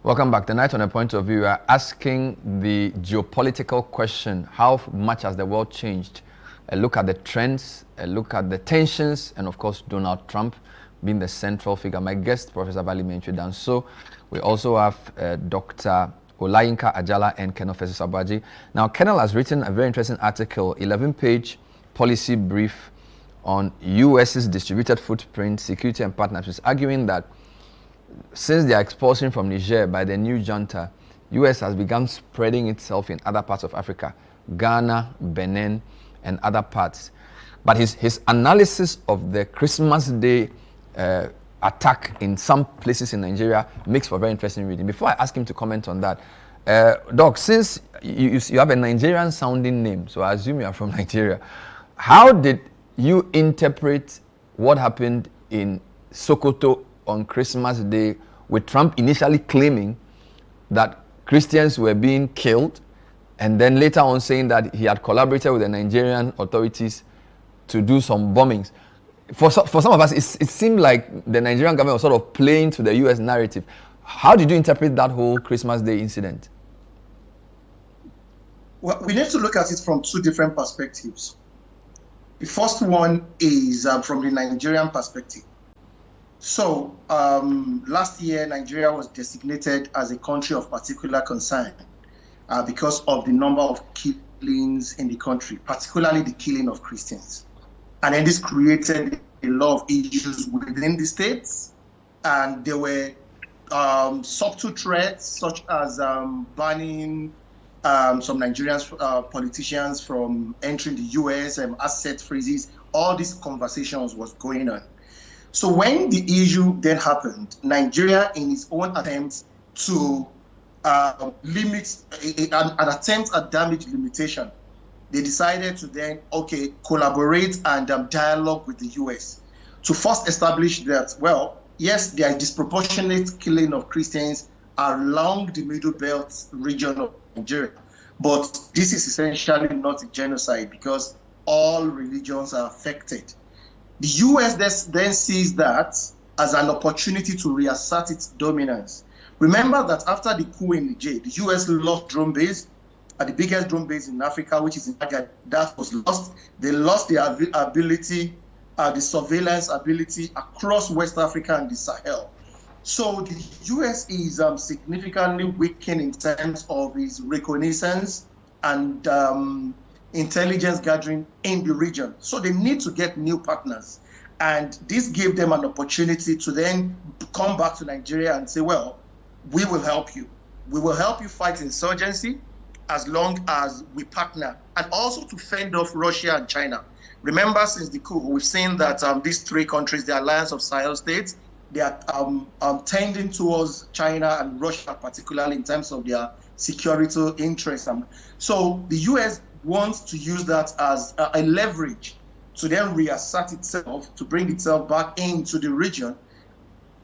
Welcome back. Tonight on A Point of View, we are asking the geopolitical question: how much has the world changed? A look at the trends, a look at the tensions, and of course Donald Trump being the central figure. My guest, Professor Bali Menchwe. So we also have Dr. Olayinka Ajala and Colonel Festus Aboagye. Now, Colonel has written a very interesting article, 11-page policy brief on US's distributed footprint, security and partnerships, arguing that since their expulsion from Niger by the new junta, US has begun spreading itself in other parts of Africa, Ghana, Benin, and other parts. But his analysis of the Christmas Day attack in some places in Nigeria makes for very interesting reading. Before I ask him to comment on that, Doc, since you have a Nigerian sounding name, so I assume you are from Nigeria, how did you interpret what happened in Sokoto on Christmas Day, with Trump initially claiming that Christians were being killed, and then later on saying that he had collaborated with the Nigerian authorities to do some bombings? For some of us, it seemed like the Nigerian government was sort of playing to the US narrative. How did you interpret that whole Christmas Day incident? Well, we need to look at it from two different perspectives. The first one is from the Nigerian perspective. So last year, Nigeria was designated as a country of particular concern because of the number of killings in the country, particularly the killing of Christians. And then this created a lot of issues within the states. And there were subtle threats, such as banning some Nigerian politicians from entering the US, asset freezes. All these conversations was going on. So when the issue then happened, Nigeria, in its own attempt to limit an attempt at damage limitation, they decided to then, collaborate and dialogue with the US to first establish that, well, yes, there is disproportionate killing of Christians along the Middle Belt region of Nigeria, but this is essentially not a genocide because all religions are affected. The US then sees that as an opportunity to reassert its dominance. Remember that after the coup in Niger, the US lost drone base, the biggest drone base in Africa, which is in Niger. That was lost. They lost their ability, the surveillance ability across West Africa and the Sahel. So the US is significantly weakened in terms of its reconnaissance and intelligence gathering in the region. So they need to get new partners. And this gave them an opportunity to then come back to Nigeria and say, well, we will help you. We will help you fight insurgency as long as we partner, and also to fend off Russia and China. Remember, since the coup, we've seen that these three countries, the alliance of Sahel states, they are tending towards China and Russia, particularly in terms of their security interests. So the US wants to use that as a leverage to then reassert itself, to bring itself back into the region.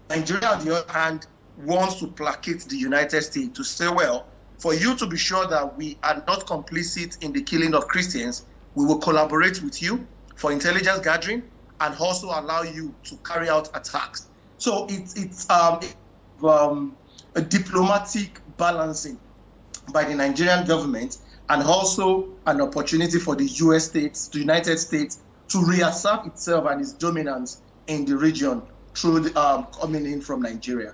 Nigeria, on the other hand, wants to placate the United States to say, well, for you to be sure that we are not complicit in the killing of Christians, we will collaborate with you for intelligence gathering and also allow you to carry out attacks. So it's a diplomatic balancing by the Nigerian government, and also an opportunity for the US states, the United States, to reassert itself and its dominance in the region through the, coming in from Nigeria.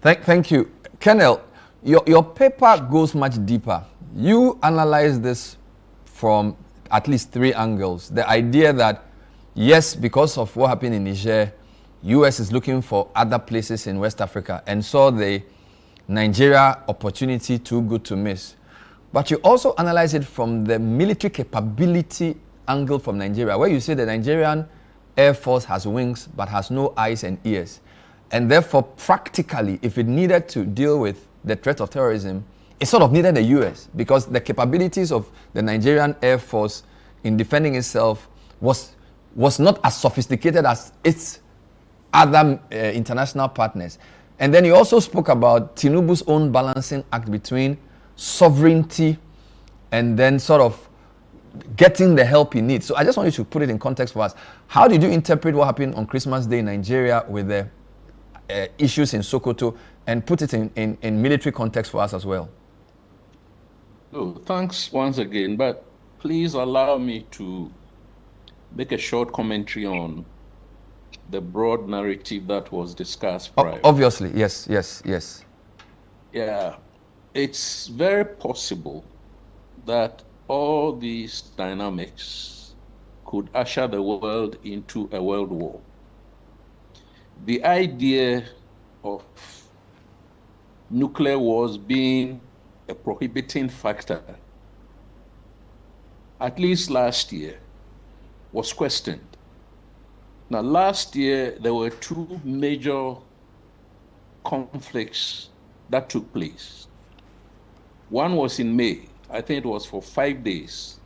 Thank you. Colonel, your paper goes much deeper. You analyze this from at least three angles. The idea that, yes, because of what happened in Niger, US is looking for other places in West Africa and saw the Nigeria opportunity too good to miss. But you also analyze it from the military capability angle from Nigeria, where you say the Nigerian Air Force has wings but has no eyes and ears. And therefore, practically, if it needed to deal with the threat of terrorism, it sort of needed the US, because the capabilities of the Nigerian Air Force in defending itself was not as sophisticated as its other international partners. And then you also spoke about Tinubu's own balancing act between sovereignty and then sort of getting the help he needs. So I just want you to put it in context for us. How did you interpret what happened on Christmas Day in Nigeria with the issues in Sokoto, and put it in military context for us as well. Oh, thanks once again, but please allow me to make a short commentary on the broad narrative that was discussed prior. Obviously, yes. Yeah, it's very possible that all these dynamics could usher the world into a world war. The idea of nuclear wars being a prohibiting factor, at least last year, was questioned. Now, last year, there were two major conflicts that took place. One was in May, I think it was for 5 days,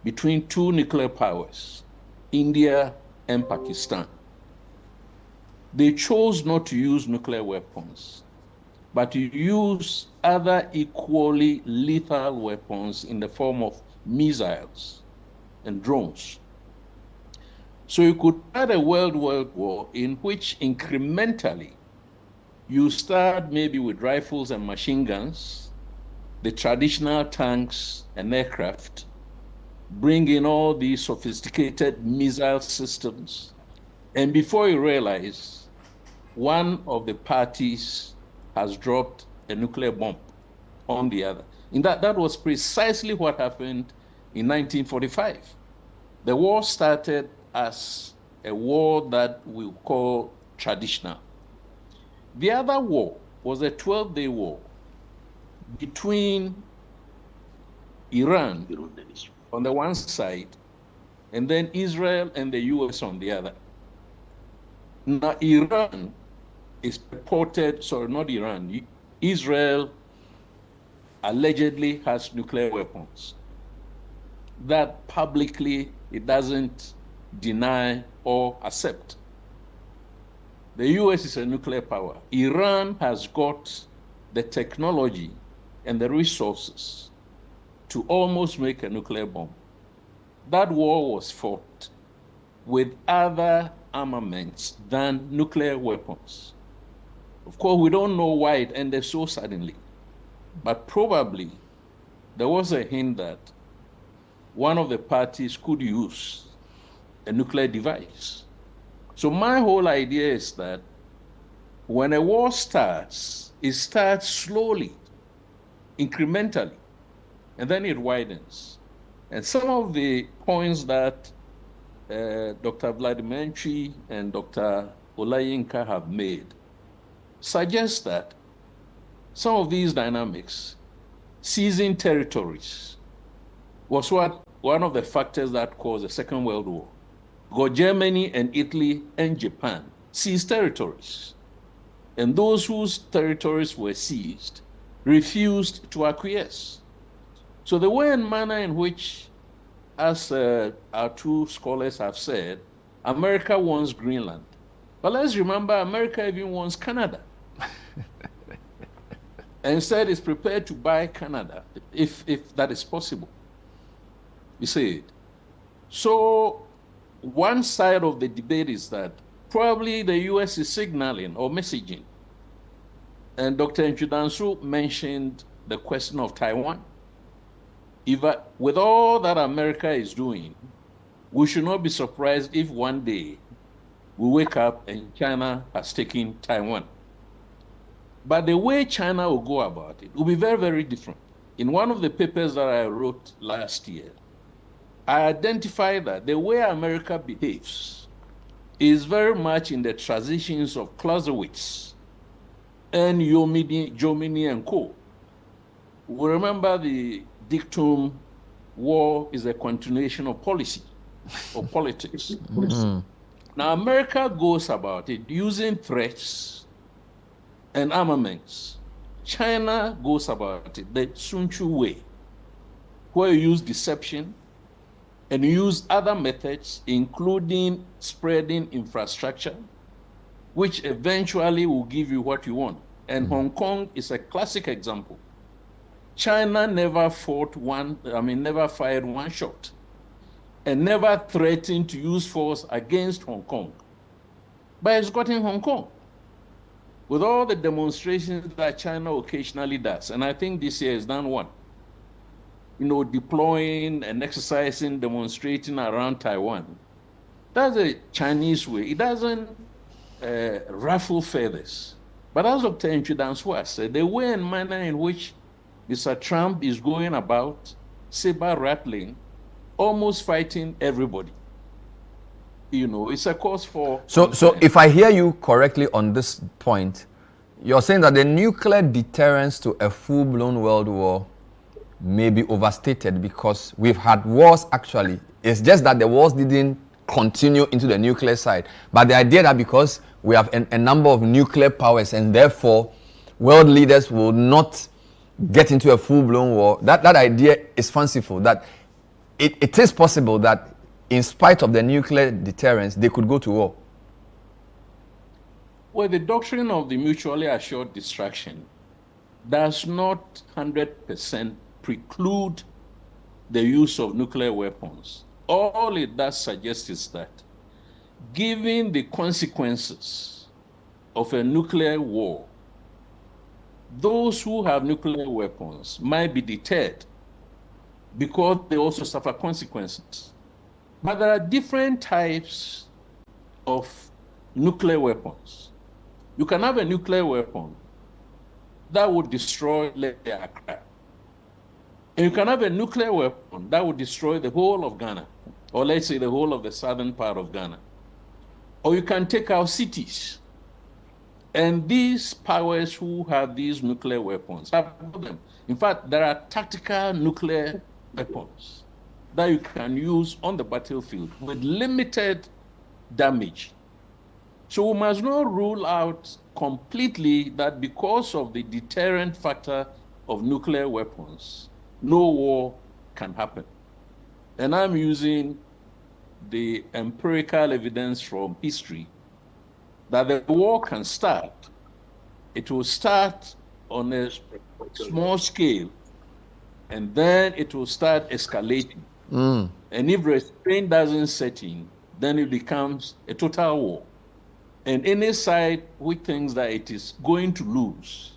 between two nuclear powers, India and Pakistan. They chose not to use nuclear weapons, but to use other equally lethal weapons in the form of missiles and drones. So you could have a world war in which incrementally you start maybe with rifles and machine guns, the traditional tanks and aircraft, bring in all these sophisticated missile systems, and before you realize, one of the parties has dropped a nuclear bomb on the other. And that was precisely what happened in 1945. The war started as a war that we call traditional. The other war was a 12-day war between Iran on the one side, and then Israel and the US on the other. Now, Iran is purported, sorry, not Iran, Israel allegedly has nuclear weapons. That publicly it doesn't deny or accept. The US is a nuclear power. Iran has got the technology and the resources to almost make a nuclear bomb. That war was fought with other armaments than nuclear weapons. Of course, we don't know why it ended so suddenly, but probably there was a hint that one of the parties could use a nuclear device. So my whole idea is that when a war starts, it starts slowly, incrementally, and then it widens. And some of the points that Dr. Vladimirchi and Dr. Olayinka have made suggest that some of these dynamics, seizing territories, was one of the factors that caused the Second World War. Because Germany and Italy and Japan seized territories. And those whose territories were seized refused to acquiesce. So the way and manner in which, as our two scholars have said, America wants Greenland. But let's remember, America even wants Canada. And said it's prepared to buy Canada, if that is possible. You see it? So one side of the debate is that probably the US is signaling or messaging. And Dr. Nchudansu mentioned the question of Taiwan. With all that America is doing, we should not be surprised if one day we wake up and China has taken Taiwan. But the way China will go about it will be very, very different. In one of the papers that I wrote last year, I identified that the way America behaves is very much in the transitions of Clausewitz and Jomini and co. We remember the dictum, war is a continuation of policy or politics. Now, America goes about it using threats and armaments. China goes about it the Sun Tzu way, where you use deception and you use other methods, including spreading infrastructure, which eventually will give you what you want. And Hong Kong is a classic example. China never fired one shot and never threatened to use force against Hong Kong. But it's gotten Hong Kong. with all the demonstrations that China occasionally does, and I think this year has done one, deploying and exercising, demonstrating around Taiwan. That's a Chinese way. It doesn't ruffle feathers. But as Dr. Nchidanswa said, the way and manner in which Mr. Trump is going about saber rattling, almost fighting everybody, it's a cause for... So if I hear you correctly on this point, you're saying that the nuclear deterrence to a full-blown world war may be overstated because we've had wars actually. It's just that the wars didn't continue into the nuclear side. But the idea that because we have a number of nuclear powers and therefore world leaders will not get into a full-blown war, that idea is fanciful. That it is possible that in spite of the nuclear deterrence, they could go to war. Well, the doctrine of the mutually assured destruction does not 100% preclude the use of nuclear weapons. All it does suggest is that, given the consequences of a nuclear war, those who have nuclear weapons might be deterred because they also suffer consequences. But there are different types of nuclear weapons. You can have a nuclear weapon that would destroy Accra. And you can have a nuclear weapon that would destroy the whole of Ghana, or let's say the whole of the southern part of Ghana. Or you can take out cities. And these powers who have these nuclear weapons have them. In fact, there are tactical nuclear weapons that you can use on the battlefield with limited damage. So we must not rule out completely that because of the deterrent factor of nuclear weapons, no war can happen. And I'm using the empirical evidence from history that the war can start. It will start on a small scale, and then it will start escalating. And if restraint doesn't set in, then it becomes a total war. And any side who thinks that it is going to lose,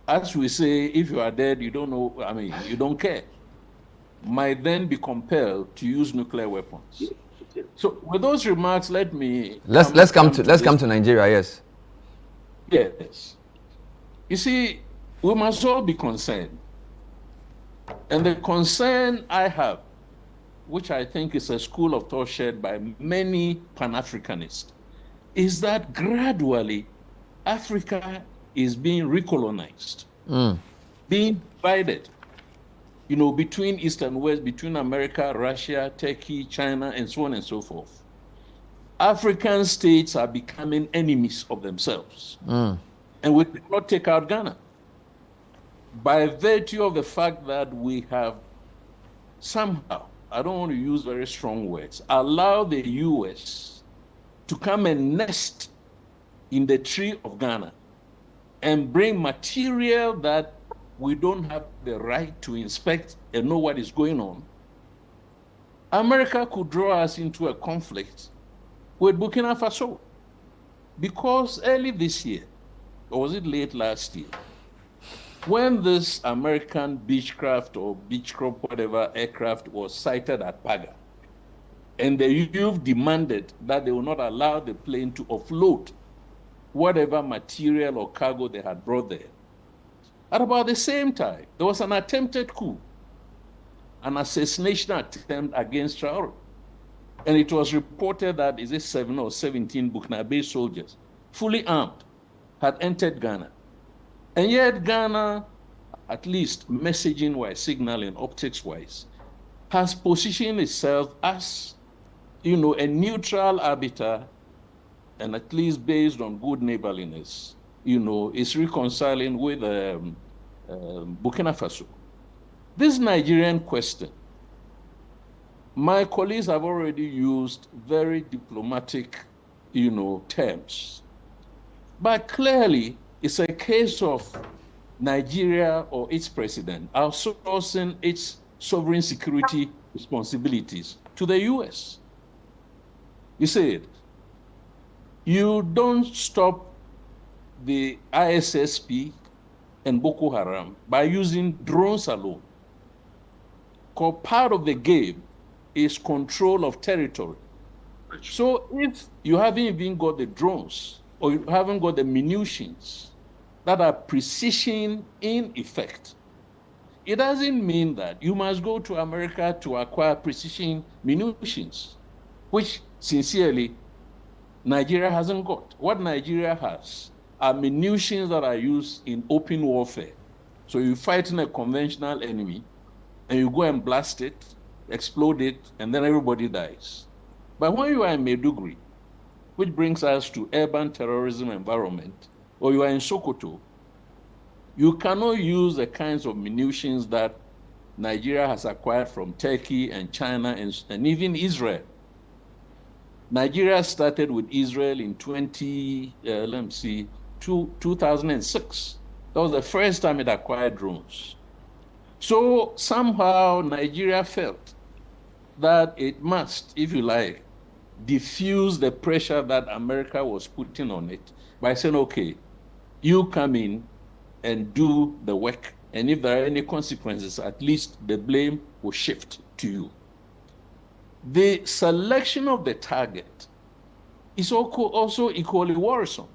as we say, if you are dead, you don't know, you don't care, might then be compelled to use nuclear weapons. So with those remarks, let's come to Nigeria. Yes. Yes. You see, we must all be concerned. And the concern I have, which I think is a school of thought shared by many Pan-Africanists, is that gradually Africa is being recolonized, being divided, between East and West, between America, Russia, Turkey, China, and so on and so forth. African states are becoming enemies of themselves. And we cannot take out Ghana. By virtue of the fact that we have somehow, I don't want to use very strong words, allow the US to come and nest in the tree of Ghana and bring material that we don't have the right to inspect and know what is going on. America could draw us into a conflict with Burkina Faso, because early this year, or was it late last year, when this American Beechcraft or Beechcraft, whatever aircraft was sighted at Paga, and the youth demanded that they will not allow the plane to offload whatever material or cargo they had brought there. At about the same time, there was an attempted coup, an assassination attempt against Traore. And it was reported that 7 or 17 Burkinabe soldiers, fully armed, had entered Ghana. And yet Ghana, at least messaging-wise, signaling, optics-wise, has positioned itself as, a neutral arbiter, and at least based on good neighborliness, is reconciling with Burkina Faso. This Nigerian question, my colleagues have already used very diplomatic, terms. But clearly, it's a case of Nigeria or its president outsourcing its sovereign security responsibilities to the US. You see it. You don't stop the ISSP and Boko Haram by using drones alone. Because part of the game is control of territory. So if you haven't even got the drones or you haven't got the munitions that are precision in effect, it doesn't mean that you must go to America to acquire precision munitions, which sincerely Nigeria hasn't got. What Nigeria has are munitions that are used in open warfare. So you're fighting a conventional enemy and you go and blast it, explode it, and then everybody dies. But when you are in Maiduguri, which brings us to urban terrorism environment, or you are in Sokoto, you cannot use the kinds of munitions that Nigeria has acquired from Turkey and China and even Israel. Nigeria started with Israel in 2006. That was the first time it acquired drones. So somehow Nigeria felt that it must, if you like, diffuse the pressure that America was putting on it by saying, okay, you come in and do the work, and if there are any consequences, at least the blame will shift to you. The selection of the target is also equally worrisome.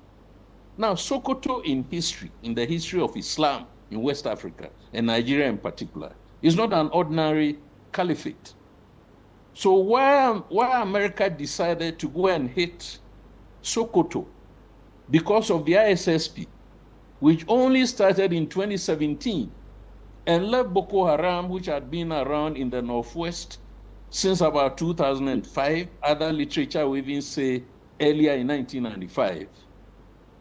Now, Sokoto in history, in the history of Islam in West Africa, and Nigeria in particular, is not an ordinary caliphate. So why America decided to go and hit Sokoto because of the ISSP, which only started in 2017 and left Boko Haram, which had been around in the Northwest since about 2005, other literature will even say earlier in 1995,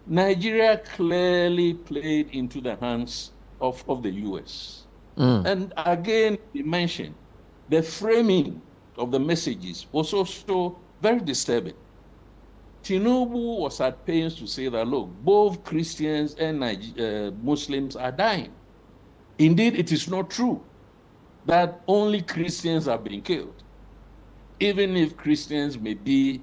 Nigeria clearly played into the hands of the US. And again, we mentioned the framing of the messages was also very disturbing. Tinubu was at pains to say that, look, both Christians and Muslims are dying. Indeed, it is not true that only Christians are being killed, even if Christians may be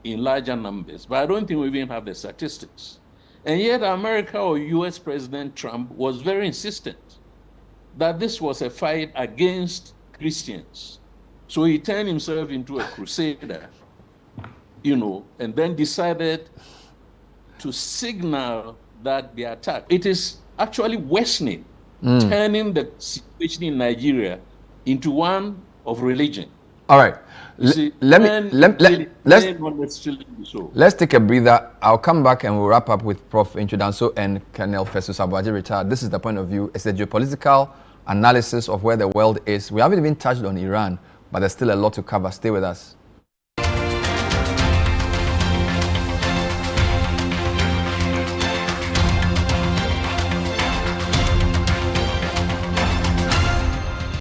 in larger numbers. But I don't think we even have the statistics. And yet America or US President Trump was very insistent that this was a fight against Christians. So he turned himself into a crusader, you know, and then decided to signal that the attack, it is actually worsening, turning the situation in Nigeria into one of religion. All right. Let's take a breather. I'll come back and we'll wrap up with Prof. Introdanso and Colonel Festus Aboagye retired. This is the point of view. It's a geopolitical analysis of where the world is. We haven't even touched on Iran, but there's still a lot to cover. Stay with us.